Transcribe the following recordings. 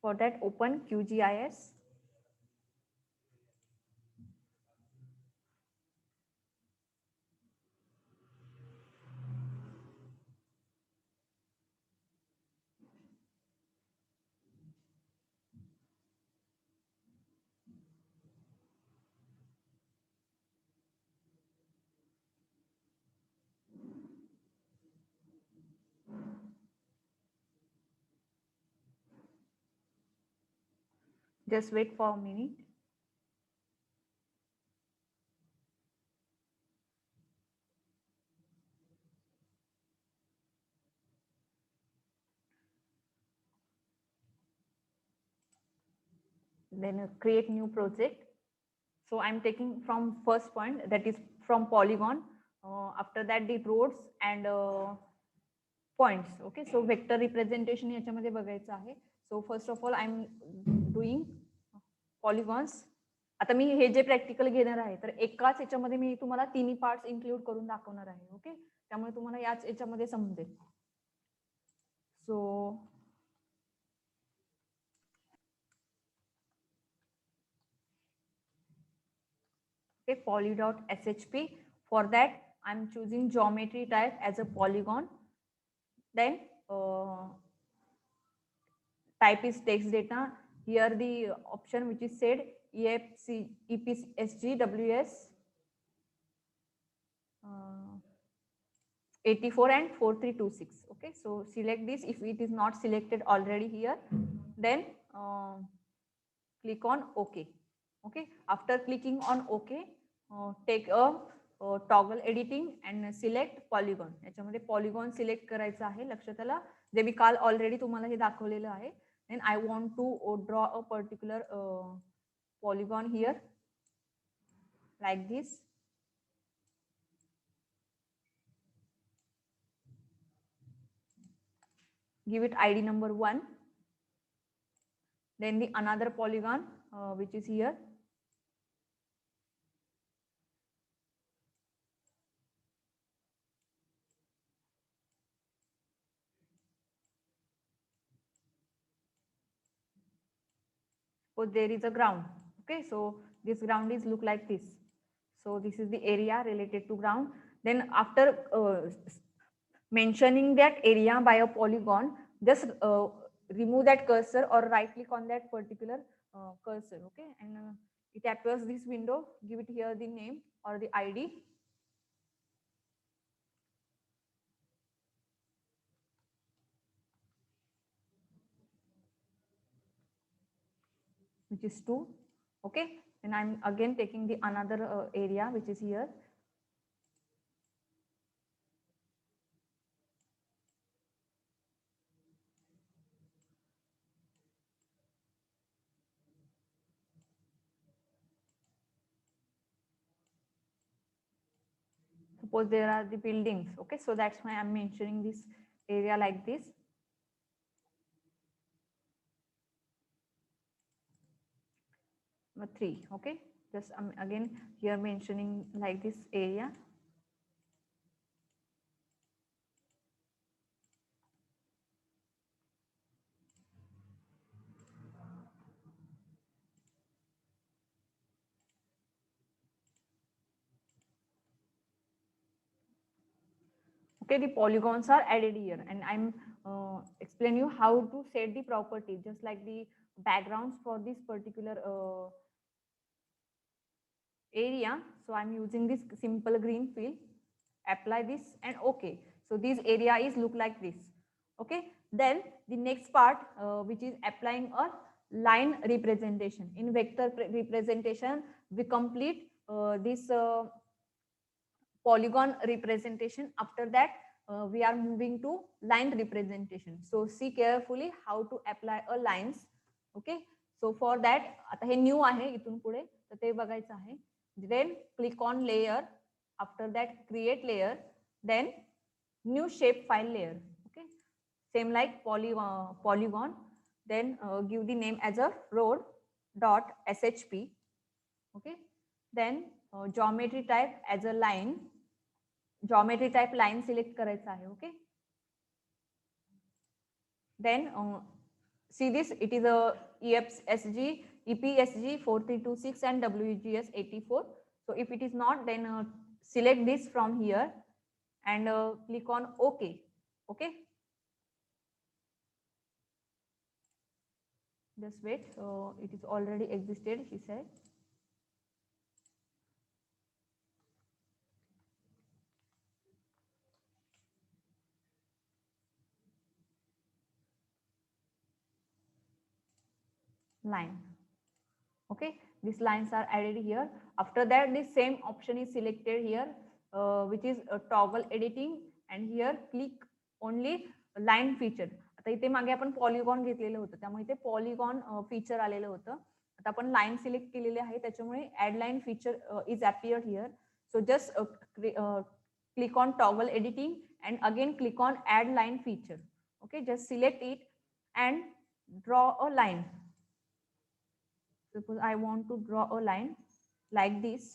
For that, open QGIS. Just wait for a minute. Then create new project. So I'm taking from first point, that is from polygon. After that the roads and points. Okay, so vector representation याच्यामध्ये बघायचं आहे. So first of all I'm doing polygons. आता मी हे जे practical घेणार आहे तर एकाच याच्यामध्ये मी तुम्हाला तिन्ही पार्ट्स इन्क्लूड करून दाखवणार आहे. ओके, त्यामुळे तुम्हाला याच याच्यामध्ये समजेल. सो okay, poly.shp. For that I'm choosing geometry type as a polygon. Then type is text data. Here the option which is said EFC, EPSG, WS 84 and 4326. Okay, so select this. If it is not selected already here, then click on OK. Okay, after clicking on OK, take a toggle editing and select polygon. याच्यामध्ये polygon select करायचं आहे. लक्षात आलं, जे मी काल already तुम्हाला हे दाखवलेलं आहे. Then I want to draw a particular polygon here like this. Give it ID number 1. Then the another polygon which is here. So there is a ground. Okay, so this ground is look like this. So this is the area related to ground. Then after mentioning that area by a polygon, just remove that cursor or right click on that particular cursor. Okay, and it appears this window. Give it here the name or the ID. Which is 2. Okay, and I'm again taking the another area which is here. Suppose there are the buildings. Okay, so that's why I'm mentioning this area like this. Number 3. Okay, just again here mentioning like this area. Okay, the polygons are added here, and I'm explain you how to set the property, just like the backgrounds for this particular area. So I'm using this simple green fill, apply this and okay. So this area is look like this. Okay, then the next part which is applying a line representation. In vector representation we complete this polygon representation. After that we are moving to line representation. So see carefully how to apply a lines. Okay, so for that आता हे new आहे, इथून पुढे तर ते बघायचं आहे. Then click on layer. After that create layer, then new shape file layer. Okay, same like polygon. Then give the name as a road.shp. Okay, then geometry type as a line. Geometry type line select करायचा आहे. Okay, then see this, it is a EFSG, EPSG 4326 and WGS 84. So if it is not, then select this from here and click on OK. Okay. Just wait. It is already existed, she said. Line. Okay, these lines are added here. After that, the same option is selected here, which is toggle editing, and here click only line feature. आता इथे मागे आपण polygon घेतलेलं होतं, त्यामुळे इथे polygon feature आलेलं होतं. आता आपण लाईन सिलेक्ट केलेले आहे, त्याच्यामुळे add line feature is appeared here. So just click on toggle editing and again click on add line feature. Okay, just select it and draw a line. Suppose I want to draw a line like this.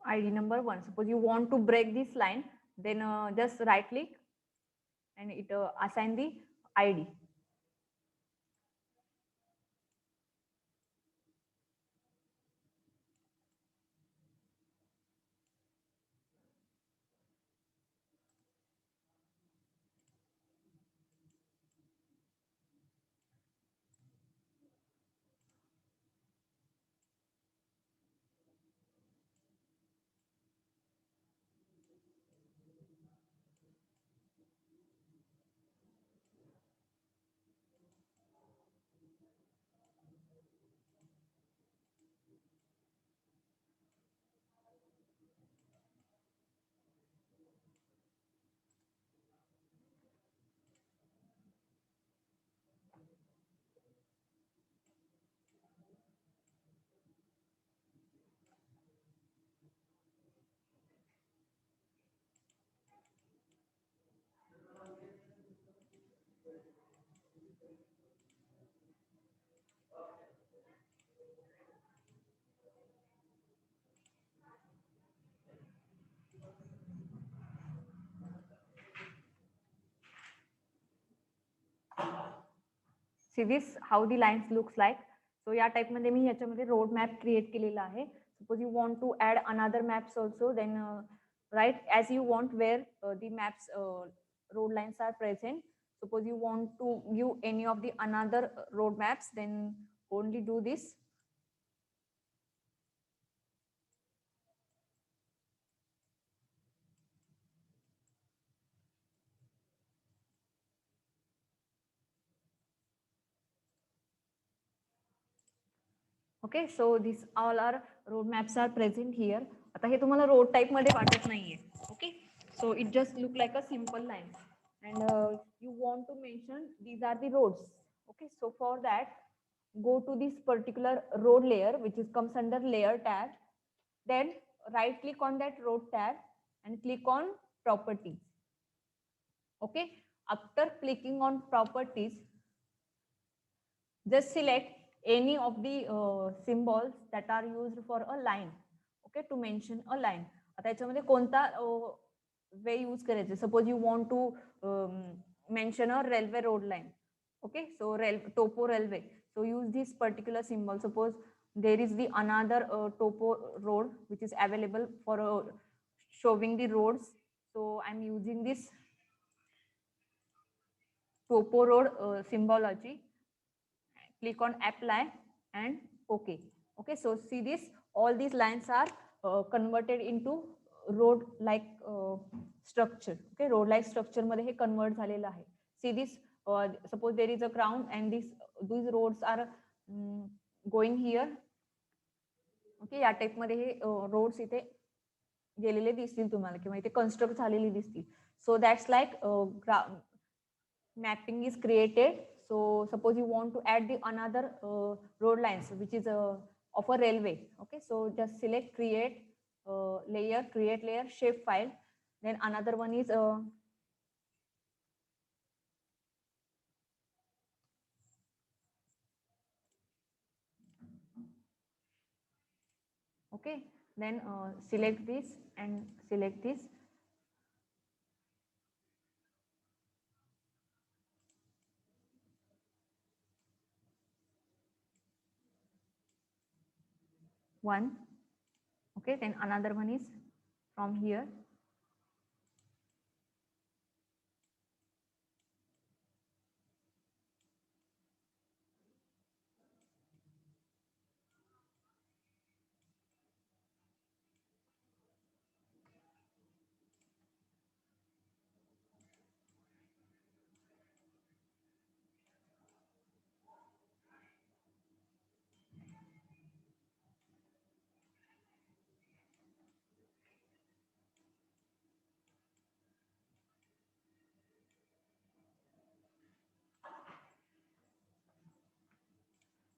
ID number 1. Suppose you want to break this line, then just right click and it assign the ID. See this, how the lines looks like. So या type मध्ये मी ह्याच्यामध्ये road map create केलेला आहे. Suppose you want to add another maps also, then write as you want where the maps road lines are present. Suppose you want to view any of the another road maps, then only do this. Okay, so these all are road maps are present here. आता हे तुम्हाला road type मध्ये वाटत नाहीये. Okay, so it just look like a simple line, and you want to mention these are the roads. Okay, so for that, go to this particular road layer, which is comes under layer tab. Then right click on that road tab and click on properties. Okay, after clicking on properties, just select any of the symbols that are used for a line. Okay, to mention a line. आता याच्यामध्ये कोणता वे use करायचे? Suppose you want to mention a railway road line. Okay, so topo railway. So use this particular symbol. Suppose there is the another topo road which is available for showing the roads. So I'm using this topo road symbology. Click on apply and OK. Okay, so see this, all these lines are converted into road like structure. Okay, road like structure मध्ये हे convert झालेलं आहे. See this, suppose there is a crown and these roads are going here. Okay, या type मध्ये हे roads इथे गेलेले दिसतील तुम्हाला किंवा इथे कन्स्ट्रक्ट झालेली दिसतील. So that's like mapping is created. So suppose you want to add the another road lines which is of a railway. Okay, so just select create layer shape file. Then another one is okay, then select this and select this. One. Okay, then another one is from here.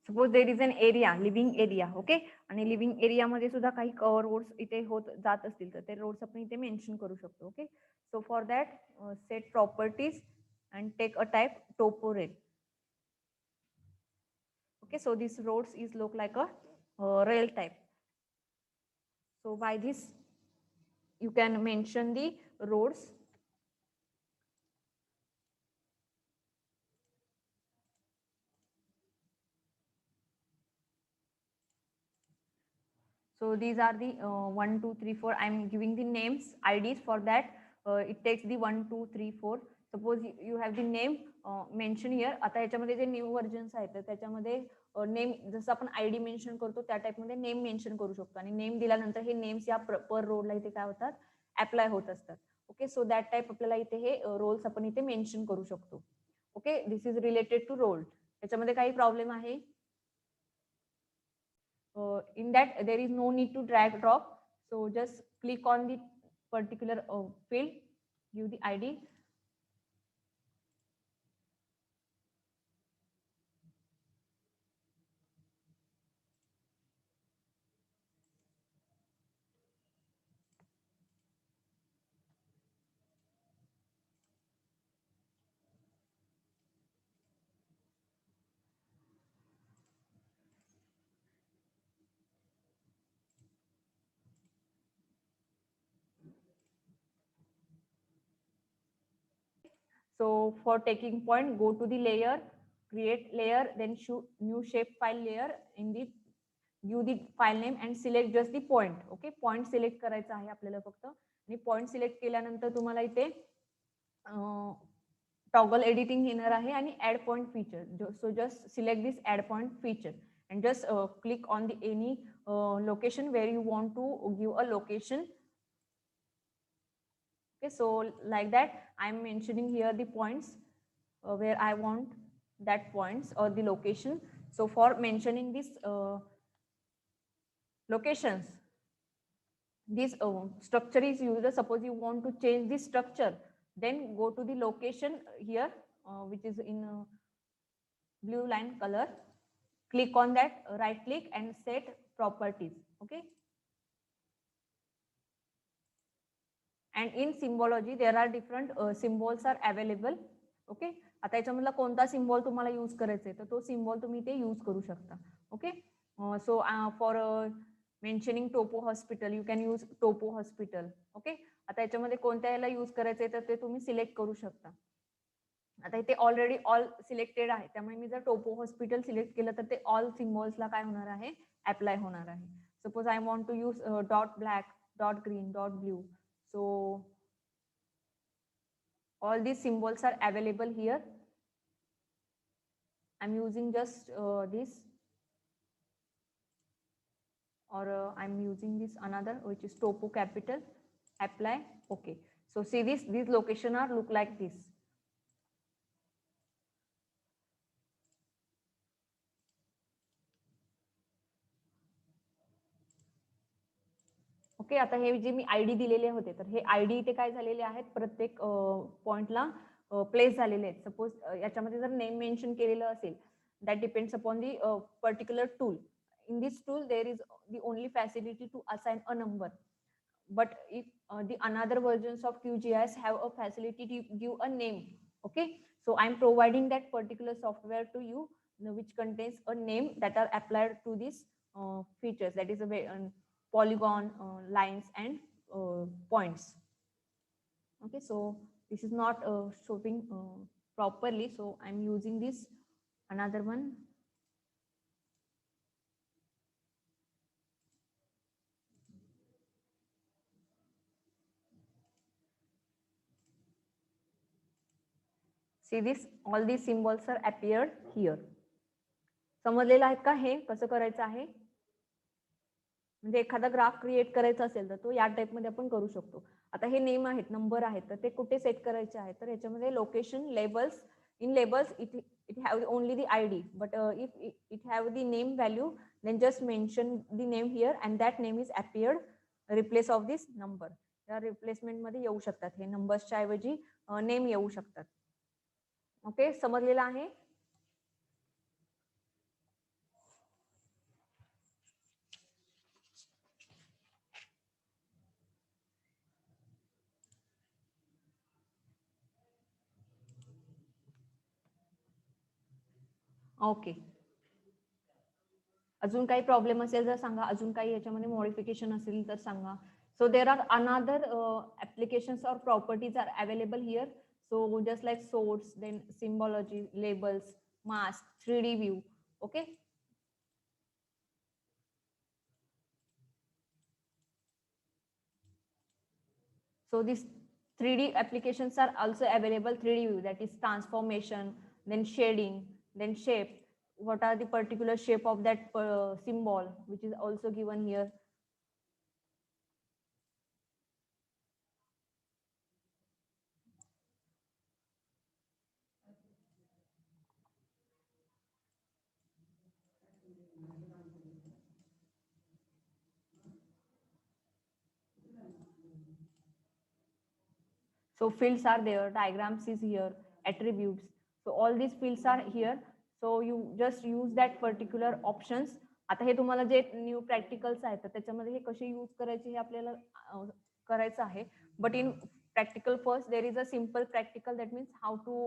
Suppose there is an area living area. Okay, आणि living एरियामध्ये सुद्धा काही roads इथे होत जात असतील तर ते रोड्स आपण इथे मेन्शन करू शकतो. Okay, so for that set properties and take a type topo rail. Okay, so this roads is look like a rail type. So by this you can mention the roads. So these are the 1, 2, 3, 4. I am giving the names, IDs for that. It takes the 1, 2, 3, 4. Suppose you have the name mention here. आता याच्यामध्ये जे new versions आहेत त्याच्यामध्ये name जसं आपण ID mention करतो त्या type मध्ये name mention करू शकतो आणि नेम दिल्यानंतर हे नेम्स या पर रोडला इथे काय होतात अप्लाय होत असतात. ओके, सो दॅट टाइप आपल्याला इथे हे रोल्स आपण इथे मेन्शन करू शकतो. Okay, this is related to role. याच्यामध्ये काही प्रॉब्लेम आहे? In that there is no need to drag drop, so just click on the particular field, give the ID. So for taking point, go to the layer, create layer, then shoot new shape file layer. In the give the file name and select just the point. Okay, point select करायचा आहे आपल्याला फक्त आणि point select केल्यानंतर तुम्हाला इथे toggle editing येणार आहे आणि add point feature. So just select this add point feature and just click on the any location where you want to give a location. Okay, so like that I am mentioning here the points where I want that points or the location. So for mentioning this locations, this structure is used. Suppose you want to change the structure, then go to the location here which is in blue line color. Click on that, right click and set properties. Okay, and in symbology there are different symbols are available. Okay, आता याच्यामधला कोणता symbol तुम्हाला use करायचा आहे तर तो symbol तुम्ही इथे use करू शकता. Okay, so for mentioning topo hospital you can use topo hospital. Okay, आता याच्यामध्ये कोणत्या याला यूज करायचंय तर ते तुम्ही सिलेक्ट करू शकता. आता इथे ऑलरेडी ऑल सिलेक्टेड आहे त्यामुळे मी जर टोपो हॉस्पिटल सिलेक्ट केलं तर ते ऑल सिम्बॉल्सला काय होणार आहे अप्लाय होणार आहे. Suppose I want to use dot black, dot green, dot blue. So all these symbols are available here. I'm using just this, or I'm using this another which is topo capital. Apply. Okay, so see this, these location are look like this. Okay, आता हे जे मी ID दिलेले होते तर हे ID इथे काय झालेले आहेत, प्रत्येक पॉइंटला प्लेस झालेले आहेत. सपोज याच्यामध्ये जर नेम मेन्शन केलेलं असेल, that depends upon the particular tool. In this tool there is the only facility to assign a number, but if the another versions of QGIS have a facility to give a name. Okay, so I'm providing that particular software to you, which contains a name that are applied to these features, that is a polygon, lines and points. Okay, so this is not showing properly, so I'm using this another one. See this, all these symbols are appeared here. समजलेलं आहेत का हे कसं करायचं आहे? म्हणजे एखादा graph create करायचा असेल तर तो या टाइप मध्ये आपण करू शकतो. आता हे नेम आहेत, नंबर आहेत, तर ते कुठे सेट करायचे आहेत, तर याच्यामध्ये location, labels. In labels it have only the ID, but if it have the name value, then just mention the name here and that name is appeared replace of this number. या replacement मध्ये येऊ शकतात, हे नंबर्सच्या ऐवजी name येऊ शकतात. Okay, समजलेलं आहे? Okay, अजून काही प्रॉब्लेम असेल तर सांगा, अजून काही याच्यामध्ये मॉडिफिकेशन असेल तर सांगा. So there are another applications or properties are available here. So just like source, then symbology, labels, mask, 3D view. Okay. So these 3D applications are also available. 3D view, that is transformation, then shading, then shape. What are the particular shape of that symbol, which is also given here. So fields are there, diagrams is here, attributes. So all these fields are here. So you just use that particular options. आता हे तुम्हाला जे new practicals आहेत तर त्याच्यामध्ये हे कसे use करायचे हे आपल्याला करायचं आहे. But in practical first there is a simple practical, that means how to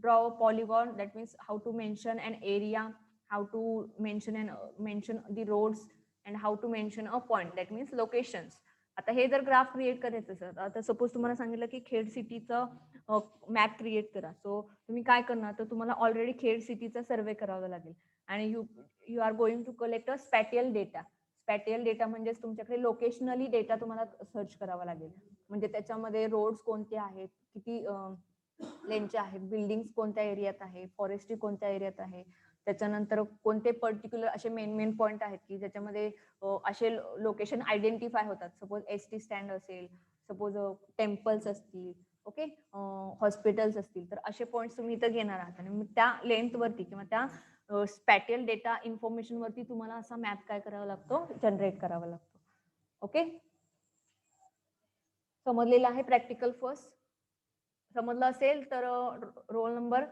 draw a polygon, that means how to mention an area, how to mention the roads, and how to mention a point, that means locations. आता हे जर graph create करायचं sir, आता suppose तुम्हाला सांगितलं की खेड सिटीचं map create करा. सो तुम्ही काय करणार, तर तुम्हाला ऑलरेडी खेड सिटीचा सर्वे करावा लागेल आणि you are going to collect a spatial data. Spatial data म्हणजेच तुमच्याकडे लोकेशनली डेटा तुम्हाला सर्च करावा लागेल. म्हणजे त्याच्यामध्ये रोड्स कोणते आहेत, किती लेनचे आहेत, बिल्डिंग्स कोणत्या एरियात आहे, फॉरेस्ट्री कोणत्या एरियात आहे, त्याच्यानंतर कोणते पर्टिक्युलर असे मेन पॉइंट आहेत की ज्याच्यामध्ये असे लोकेशन आयडेंटिफाय होतात. सपोज एसटी स्टँड असेल, सपोज टेम्पल्स असतील, ओके, हॉस्पिटल्स असतील, तर असे पॉइंट्स तुम्ही इथं घेणार आहात आणि मग त्या लेंथ वरती किंवा त्या स्पॅटियल डेटा इन्फॉर्मेशन वरती तुम्हाला असा मॅप काय करावा लागतो, जनरेट करावा लागतो. ओके, समजलेलं आहे प्रॅक्टिकल फर्स्ट? समजलं असेल तर रोल नंबर